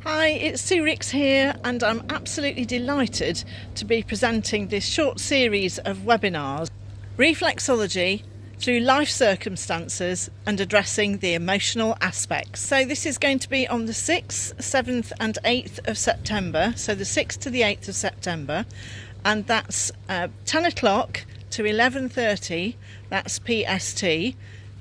Hi, it's Sue Ricks here, and I'm absolutely delighted to be presenting this short series of webinars, Reflexology through life circumstances and addressing the emotional aspects. So this is going to be on the 6th, 7th and 8th of September, so the 6th to the 8th of September, and that's 10 o'clock to 11:30, that's PST.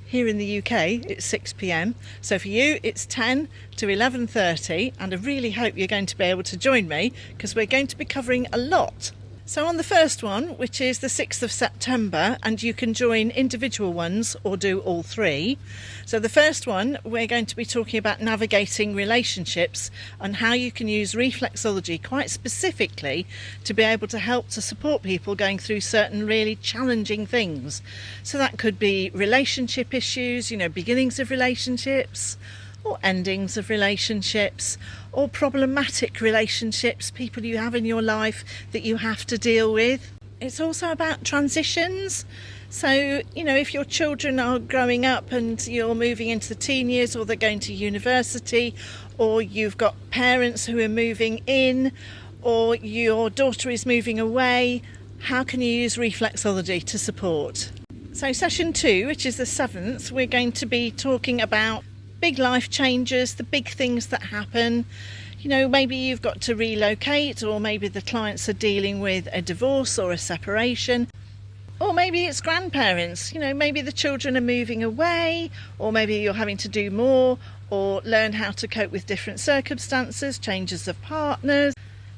Here in the UK it's 6 p.m, so for you it's 10 to 11:30, and I really hope you're going to be able to join me because we're going to be covering a lot. So on the first one, which is the 6th of September, and you can join individual ones or do all three. So the first one, we're going to be talking about navigating relationships and how you can use reflexology quite specifically to be able to help to support people going through certain really challenging things. So that could be relationship issues, beginnings of relationships, or endings of relationships, or problematic relationships, people you have in your life that you have to deal with. It's also about transitions. So, if your children are growing up and you're moving into the teen years, or they're going to university, or you've got parents who are moving in, or your daughter is moving away, how can you use reflexology to support? So session 2, which is the 7th, we're going to be talking about big life changes, the big things that happen. Maybe you've got to relocate, or maybe the clients are dealing with a divorce or a separation, or maybe it's grandparents. Maybe the children are moving away, or maybe you're having to do more or learn how to cope with different circumstances, changes of partners.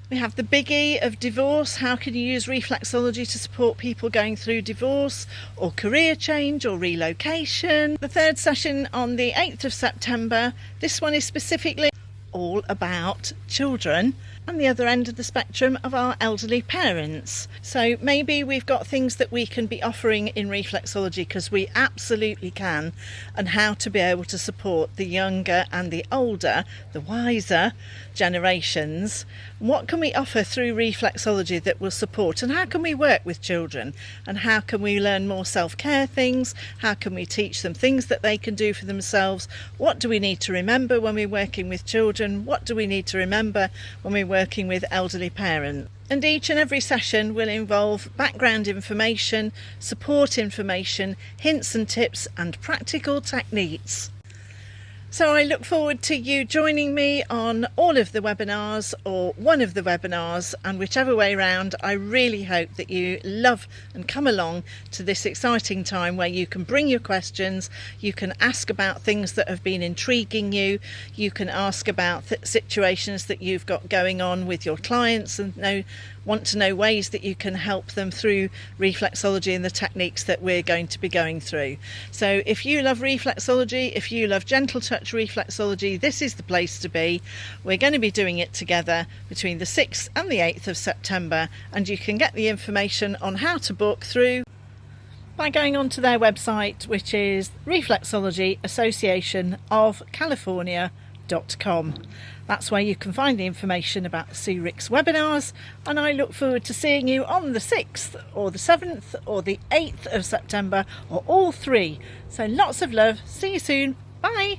We have the biggie of divorce. How can you use reflexology to support people going through divorce or career change or relocation? The third session on the 8th of September, this one is specifically all about children and the other end of the spectrum of our elderly parents. So maybe we've got things that we can be offering in reflexology, because we absolutely can, and how to be able to support the younger and the older, the wiser generations. What can we offer through reflexology that will support, and how can we work with children, and how can we learn more self-care things? How can we teach them things that they can do for themselves? What do we need to remember when we're working with children? What do we need to remember when we're working with elderly parents? And each and every session will involve background information, support information, hints and tips, and practical techniques. So I look forward to you joining me on all of the webinars or one of the webinars, and whichever way round, I really hope that you love and come along to this exciting time where you can bring your questions, you can ask about things that have been intriguing you, you can ask about situations that you've got going on with your clients and want to know ways that you can help them through reflexology and the techniques that we're going to be going through. So if you love reflexology, if you love gentle touch reflexology, this is the place to be. We're going to be doing it together between the 6th and the 8th of September, and you can get the information on how to book through by going onto their website, which is Reflexology Association of California.com. That's where you can find the information about the Sue Ricks webinars, and I look forward to seeing you on the 6th or the 7th or the 8th of September, or all three. So lots of love. See you soon. Bye.